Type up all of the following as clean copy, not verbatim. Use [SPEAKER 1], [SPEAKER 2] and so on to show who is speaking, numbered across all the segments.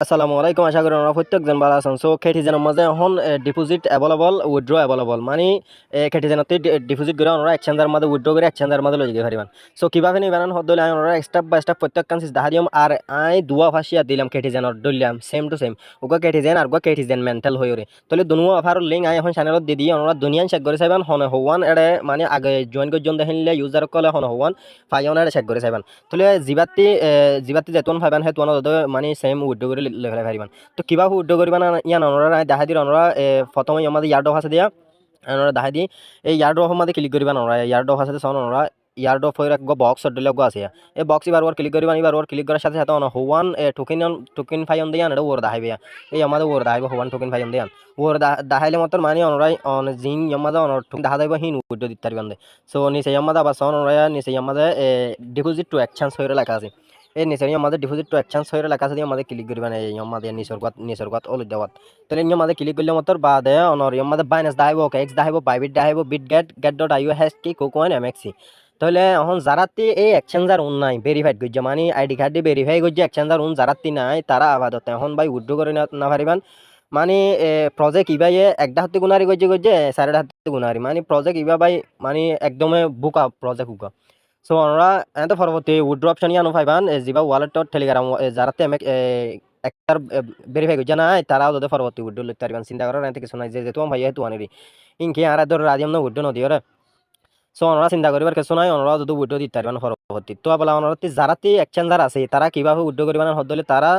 [SPEAKER 1] আসসালামু আলাইকুম, আশা করি আমরা প্রত্যেকজন ভালো আছেন। সো খেটিজেনের মাঝে এখন ডিপোজিট অ্যাভেলেবল, উইথড্র অ্যাভেলেবল, মানে খেটিজেনতে ডিপোজিট করে আমরা এক্সচেঞ্জার মাঝে উইথড্র করে এক্সচেঞ্জার মাঝে লই যেতে পারিবেন। সো কিভাবে নিবেন হদলে আমরা স্টেপ বাই স্টেপ প্রত্যেক কান্সিস দাহারিয়াম আর আই দুয়া ফাঁসিয়া দিলাম খেটিজেনর দলিয়াম সেম টু সেম উগা খেটিজেন আর গা খেটিজেন মেন্টাল হয়ে রে তাহলে দুনো অফার লিঙ্ক আই এখন চ্যানেলত দি দিয়ে আমরা দুনিয়ান চেক করে চাইবেন হন হওয়ান এড়ে মানে আগে জয়েন করজন দেখিলে ইউজার কলে হন হওয়ান ফাইন এড়ে চেক করে চাইবেন তাহলে জিবাতি যেতন ফাইবান হে তোন মানে সেম উইথড্র করে লেখা পারিবেন। তো কিভাবে উইথড্র করিবা না ইয়ান আমরা দেখা দিই আমরা প্রথমে আমাদের ইয়ার্ড অফ আছে দিয়া আমরা দেখা দিই এই ইয়ার্ড অফ আমাদের ক্লিক করিবা আমরা ইয়ার্ড অফ আছে সাউন্ড আমরা ইয়ার্ড অফ হয়ে রাখবো বক্স দিলে আছে এই বক্স এবার ওর ক্লিক করিবা এবার ওর ক্লিক করার সাথে সাথে হোয়ান টোকেন ফাইন দিয়ে এটা ওর দেখাইবে এই আমাদের ওর দেখাইবে হোয়ান টোকেন ফাইন দিয়ে ওর দেখাইলে মতো মানে আমরা জিন আমাদের দেখা যাইব হিন উইথড্র দিতে পারবেন। সো নিচে আমাদের আবার সাউন্ড আমরা নিচে আমাদের ডিপোজিট টু এক্সচেঞ্জ হয়ে লেখা আছে এই নিচে আমাদের ডিপোজিট টু এক্সচেঞ্জ হয়ে লেখা আছে আমাদের ক্লিক করবেন এই আমাদের নিসর্গত ওল দেওয়াত তাহলে আমাদের ক্লিক করলে মতো বাদে অনর আমাদের বাইনাস দেখাইব ওকে এক্স দেখাইব বাইবিট দেখাইব বিট গেট ডট আইও হ্যাশ কি কোকোয়েন এমএক্সি তাহলে এখন যারাতে এই এক্সচেঞ্জার উন নাই ভেরিফাইড করছে মানে আইডি কার্ড দিয়ে ভেরিফাই করছে এক্সচেঞ্জার উন যারাতে নাই তারা আবাদত এখন ভাই উইথড্র করে না পারিবেন মানে প্রজেক্ট ইবাই একটা হাতে গুনারি করছে সাড়ে হাতে গুনারি মানে প্রজেক্ট ইবা ভাই মানে একদমে বুকা প্রজেক্ট বুকা। সো আমরা এত পরবর্তী উইথড্র অপশন ইয়ানো পাইবান যিবা ওয়ালেটত টেলিগ্রাম যারাতে আমি একটার ভেরিফাই করছে না তারাও যদি পরবর্তী উইথড্র লিখতে পারবেন চিন্তা করার এত কিছু নাই যে তোমার ভাই হেতু আনিরি ইনকি আর ধর রাজিয়াম না উইথড্র নদী ওরা। সো আমরা চিন্তা করিবার কিছু নাই আমরা যদি উইথড্র দিতে পারবেন পরবর্তী তো বলা আমরা যারাতে এক্সচেঞ্জার আছে তারা কিভাবে উইথড্র করিবেন হদলে তারা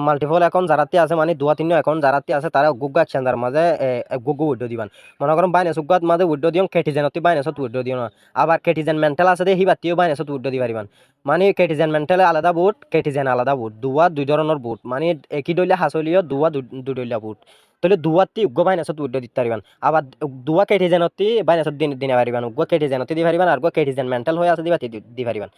[SPEAKER 1] মাল্টিপল অ্যাকাউন্ট যারাতে আছে মানে দুয়া তিন অ্যাকাউন্ট যারাতে আছে তারা গুগা এক্সচেঞ্জার মাঝে গুগু উইথড্র দিবেন মনে করেন বাইনাস উগাত মাঝে উইথড্র দিও কেটিজেনতে বাইনাসত উইথড্র দিও না আবার কেটিজেন মেন্টাল আছে দে হিবাতিও বাইনাসত উইথড্র দি পারিবেন মানে কেটিজেন মেন্টালে আলাদা বুট কেটিজেন আলাদা বুট দুয়া দুই ধরনের বুট মানে একই দলিয়া হাসলিও দুয়া দুই দলিয়া বুট তাহলে দুয়াতি উগ্র বাইনাসত উইথড্র দিতে পারিবেন আবার দুয়া কেটিজেনতে বাইনাসত দিনে পারিবেন উগ্র কেটিজেনতে দি পারিবেন আর গো কেটিজেন মেন্টাল হয়ে আছে দিবাতি দি পারিবেন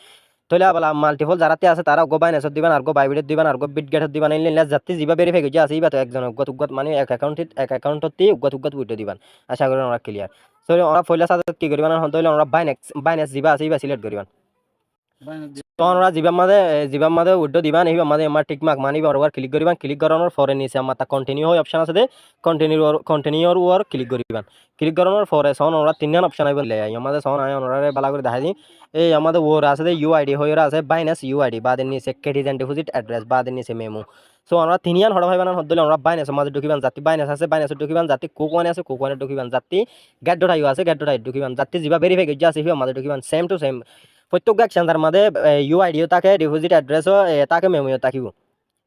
[SPEAKER 1] তাহলে আবার মাল্টিপল যারাতে আছে তারা গো বাইনাসত দিবেন আর গো বাইবিডত দিবেন আর গো বিট গেটত দিবেন ইনলে যাতে জিবা ভেরিফাই গজা আছে ইবা তো একজন উগ্গত মানে এক অ্যাকাউন্টতে উগ্গত উইথড্র দিবেন আশা করি আমরা ক্লিয়ার। সো আমরা ফয়লা সাথে কি করিবান হলে আমরা বাইনাস জিবা আছে ইবা সিলেক্ট করিবান তো আমরা জিবাম মাদে উইথড্র দিবান এই আমাদের আমার টিক মার্ক মানি বরাবর ক্লিক করিবান ক্লিক করানোর পরে নিচে আমার তা কন্টিনিউ হয় অপশন আছে দে কন্টিনিউর ওর ক্লিক করিবান ক্লিক করানোর পরে সন আমরা তিনজন অপশন আইব লে আমাদের সন আই আমরা বালা করে দেখাই দিই এই আমাদের ওর আছে দে ইউআইডি হয়ে আছে বাইনাস ইউআইডি বাদের নিচে কেটিজেন ডিপোজিট অ্যাড্রেস বাদের নিচে মেমো। সো আমরা তিনিয়ান হড় ভাইবান হদলে আমরা বাইনাস মাঝে ঢুকিবান জাতি বাইনাস আছে বাইনাসে ঢুকিবান জাতি কোকোয়ানে আছে কোকোয়ানে ঢুকিবান জাতি গেট ডট আইও আছে গেট ডট আই ঢুকিবান জাতি জিবা ভেরিফাই গজা আছে আমাদের ঢুকিবান সেম টু সেম প্রত্যেক এক্সচেঞ্জার মাঝে ইউআইডিও থাকে ডিপোজিট অ্যাড্রেসও তাকে মেমোও থাকিব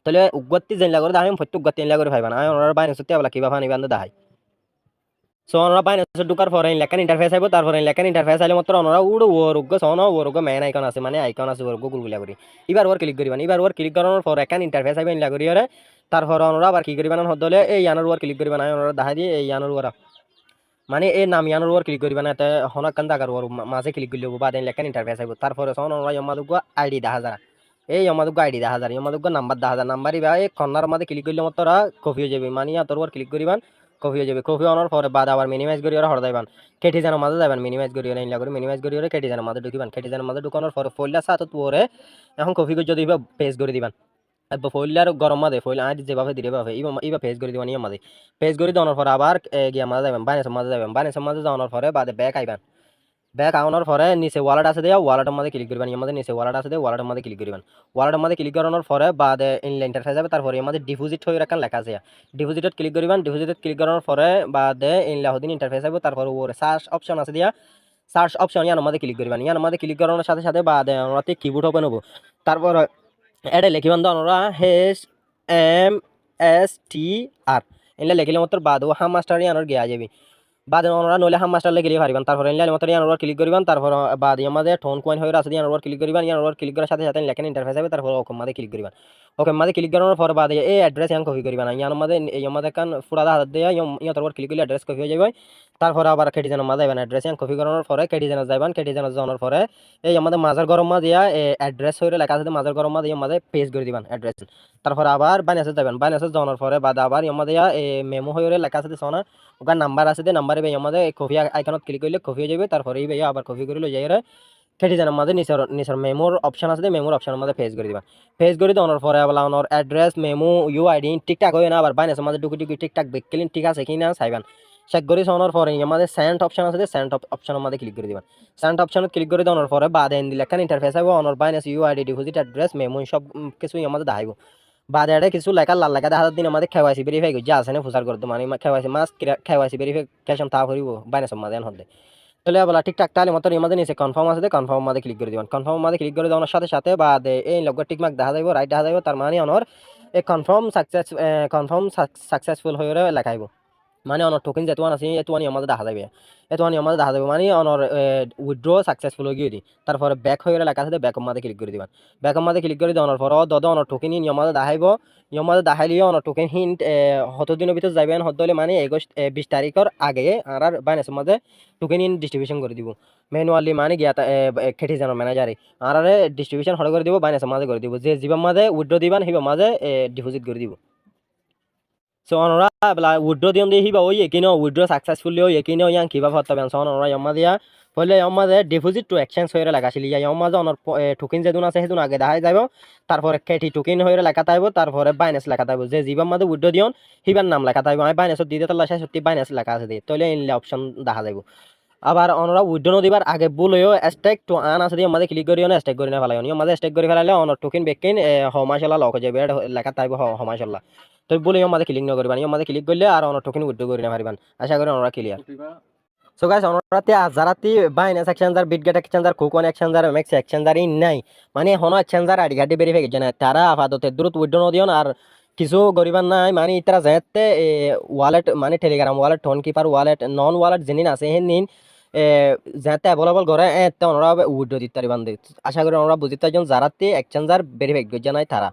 [SPEAKER 1] তাহলে উগতি জেনলা করে দাহাই প্রত্যেক গতি জেনলা করে ভাইবান আমি ওনার বাইনাস তেবলা কিবা ফানি বান্ধ দাহাই। সো ওনারা বাইনাস ঢুকার পরে লেখান ইন্টারফেস আইব তারপরে লেখান ইন্টারফেস আইলে মাত্র ওনারা উড়ো ওর উগ্গ সন ওর উগ্গ মেন আইকন আছে মানে আইকন আছে ওর গুগল গুলা করি এবার ওর ক্লিক করিবান এবার ওর ক্লিক করানোর পর একান ইন্টারফেস আইব ইনলা করি ওরে তারপর ওনারা আবার কি করিবান হদলে এই ইয়ানোর ওর ক্লিক করিবান আমি ওনারা দাহাই দিয়ে এই ইয়ানোর ওরা মানে এই নাম ইয়ানোর ওর ক্লিক করিবান এতে হনক কান দাগার ওর মাঝে ক্লিক করলে বাদে লেখান ইন্টারফেস আইব তারপরে সন ওনারা আমাদুগ আইডি 10,000 এই আমাদুগ আইডি 10,000 আমাদুগ নাম্বার 10,000 নাম্বার ইবা এই কর্নার মাঝে ক্লিক করলে মাত্র কপি হয়ে যাবে মানে তোর ওর ক্লিক করিবান কপি হয়ে যাবে কপি হওয়ার পরে বাদ আবার মিনিমাইজ করি ওরা হর যাইবান কেটি জানার মাঝে যাবেন মিনিমাইজ করি ওরা ইনলা করে মিনিমাইজ করি ওরা কেটি জানার মাঝে ঢুকিবান কেটি জানার মাঝে ঢুকানোর পরে ফোল্ডার সাথে তোরে এখন কপি করে যদি পেজ করে দিবান ফোল্ডার গরম মাঝে ফোল্ড আজ যেভাবে দিলে ভাবে ইবা পেজ করে দিবান মাঝে পেজ করে দেওয়ার পরে আবার গিয়া মাঝে যাবেন বাইনাসের মাঝে যাওয়ার পরে বাদে ব্যাক আইবান ব্যাক আনার পরে নিচে ওয়ালেট আছে দেয়া ওয়ালেটের মধ্যে ক্লিক করবেন আমাদের নিচে ওয়ালেট আছে দেয়া ওয়ালেটের মধ্যে ক্লিক করবেন ওয়ালেটের মধ্যে ক্লিক করানোর পরে বাদে ইনলাইন ইন্টারফেস যাবে তারপরে আমাদের ডিপোজিট হয়ে রাখান লেখা আছে ডিপোজিটত ক্লিক করবেন ডিপোজিটত ক্লিক করানোর পরে বাদে ইনলা হদিন ইন্টারফেস যাবে তারপরে ওর সার্চ অপশন আছে দিয়া সার্চ অপশন ইয়ার মধ্যে ক্লিক করবেন ইয়ার মধ্যে ক্লিক করানোর সাথে সাথে বাদে আমরা কিবোর্ড ওপেন হবো তারপর এটা লিখিবান তো আমরা HMSTR ইনলা লিখলে মাত্র বাদ ও হাম মাস্টার ইয়ানোর গিয়া যাবে বাদ ওনারা নইলে হাম মাস্টার লেগে পারিবেন তারপরে ইনলাইন মতো ইয়ান ওভার ক্লিক করিবেন তারপর বাদ আমাদের টোন কয়েন হয়ে আছে ইয়ান ওভার ক্লিক করিবেন ইয়ান ওভার ক্লিক করার সাথে সাথে লেখেন ইন্টারফেস হবে তারপর ওকে মাঝে ক্লিক করিবেন ওকে মাঝে ক্লিক করানোর পর বাদ এই অ্যাড্রেস ইয়ান কপি করিবেন ইয়ান মাঝে এই আমাদের কান ফুরাদা হাত দিয়ে ইয়ান ওভার ক্লিক করলে অ্যাড্রেস কপি হয়ে যাবে তারপর আবার কেটি জানার মাঝে যাবেন অ্যাড্রেস ইয়ান কপি করানোর পরে কেটি জানা যাবেন কেটি জানা যাওয়ার পরে এই আমাদের মাজার গরম মাঝে অ্যাড্রেস হয়ে লেখা আছে মাজার গরম মাঝে মাঝে পেজ করে দিবেন অ্যাড্রেস তারপর আবার বাইনাসে যাবেন বাইনাসে যাওয়ার পরে বাদ আবার আমাদের মেমো হয়ে লেখা আছে সোনা ওখানে নাম্বার আছে দে নাম্বারে ভাই আমাদের কপি আইকনত ক্লিক করলে কপি হয়ে যাবে তারপরে এই ভাই আবার কপি করে লই যাই খেটি জানার মাঝে নিচের নিচের মেমোর অপশন আছে, মেমোর অপশনের মধ্যে ফেস করে দিবা। ফেস করে দেওয়ার পরে আবার আমার অ্যাড্রেস মেমো ইউআইডি ঠিকঠাক হয় না, আবার বাইনাসের মাঝে ঢুকি ঢুকি ঠিকঠাক বেক্কেলিন ঠিক আছে কিনা চাইবেন। চেক করে শোনার পরে আমাদের সেন্ট অপশন আছে, সেন্ট অপশনের মধ্যে ক্লিক করে দিবেন। সেন্ট অপশনে ক্লিক করে দেওয়ার পরে বাদে দিলে একটা ইন্টারফেস হবে, অনর Binance UID deposit address memo সব কিছু আমাদের দেখাইব। বাদে এটা কিছু লেখা লাল লেখা দেখা দিন আমাদের কেওয়াইসি ভেরিফাই করছে আছে না প্রচার করতে, মানে কেওয়াইসি মাস কেওয়াইসি ভেরিফিকেশন তা করিব বাইনাসের মাঝে হতে। তাহলে বলা ঠিকঠাক তাহলে মতো আমাদের নিচে কনফার্ম আছে, কনফার্ম মাঝে ক্লিক করে দিবেন। কনফার্ম মাঝে ক্লিক করে দেওয়ার সাথে সাথে বা এই লগ টিকমার্ক দেখা যাবে, রাইট দেখা যাবে, তার মানে অনর এই কনফার্ম সাকসেসফুল হয়ে লেখাইব। মানে অনর টোকেন যেহেতু আছে এত আমাদের দেখা যাবে, এত আমাদের দেখা যাবে, মানে অনর উইথড্র সাকসেসফুল হয়ে গিয়ে দিই। তারপরে ব্যাক হয়ে লেখা আছে, ব্যাক মাঝে ক্লিক করে দিবেন। ব্যাক মাঝে ক্লিক করে দেওয়ার পর অনর টোকেন নিয়মাতে দেখাইব। নিয়মাতে দেখাইলেও অনর টোকেন হিন্ট 7 দিনের ভিতরে যাবেন হলে, মানে 20 তারিখের আগে আর বাইনাসের মধ্যে টোকেন ইন ডিস্ট্রিবিউশন করে দিব ম্যানুয়ালি, মানে গিয়া খেটি জানো ম্যানেজারে আর ডিস্ট্রিবিউশন হরে করে দিব, বাইনাসের মাঝে করে দিব। যে জীবন মাঝে উইথড্র দিবেন হিবার মাঝে ডিপোজিট করে দিব। সো অনরা বলা উইথড্র দিন দিয়ে হিবা ওই কিনো উইথড্র সাকসেসফুলি ওই কিনো ইয়াং কিবা হতে পারেন। সো অনরা ইয়াম্মা দিয়া বলে আমাদে ডিপোজিট টু এক্সচেঞ্জ হয়ে লাগাছিল ইয়া ইয়াম্মা যে অনর টোকেন যেদিন আছে সেদিন আগে দেখাই যাব। তারপরে কেটি টোকেন হয়ে লেখা থাকব, তারপরে বাইনাস লেখা থাকব। যে জীবন মাঝে উইথড্র দিন হিবার নাম লেখা থাকব। আমি বাইনাস দিয়ে দিতে লাসে সত্যি বাইনাস লেখা আছে দিয়ে তাহলে ইনলে অপশন দেখা যাব। আবার অনরা উইথড্র দিবার আগে বলেও স্টেক টু আন আছে দিয়ে আমাদের ক্লিক করিও না, স্টেক করে না ফেলাই আমাদের স্টেক করে ফেলাইলে অনর টোকেন বেকিন হমাশাল্লাহ লক হয়ে যাবে, লেখা থাকব হমাশাল্লাহ। তো বলে আমাদের ক্লিক না করবেন, আমাদের ক্লিক করলে আর অনর টোকেন উইথড্র করে না পারবেন। আশা করি ওনারা ক্লিয়ার। সো গাইস অনরাতে যারাতে Binance exchanger Bitget exchanger KuCoin exchanger MEXC exchanger ইন নাই, মানে হনো এক্সচেঞ্জার আইডি কার্ড ভেরিফাই করছে না, তারা আপাতত দ্রুত উইথড্র দিও আর কিছু গরিবান নাই, মানে তারা যেতে ওয়ালেট মানে Telegram wallet Tonkeeper wallet নন ওয়ালেট যিনি আছে হেন নিন যাতে অ্যাভেলেবল করে এতে ওনারা উইথড্র দিতে পারবেন। আশা করি ওনারা বুঝতে পারছেন যারাতে এক্সচেঞ্জার ভেরিফাই করছে নাই তারা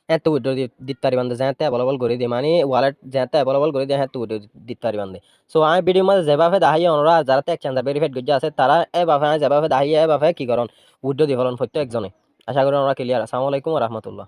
[SPEAKER 1] এত উইথড্র দিতে পারবেন, যাতে অ্যাভেলেবল করে দিয়ে, মানে ওয়ালেট যাতে অ্যাভেলেবল করে দিয়ে হ্যাঁ উইথড্র দিতে পারবেন। সো আমি ভিডিও মাঝে যেভাবে দাঁড়িয়ে ওনারা যারা এক্সচেঞ্জার ভেরিফাইড করছে আছে তারা এভাবে যেভাবে দাঁড়িয়ে এভাবে কি করেন উইথড্র দিয়ে ফেলেন প্রত্যেকজনে। আশা করি ওনারা ক্লিয়ার। আসসালামু আলাইকুম রহমতুল্লাহ।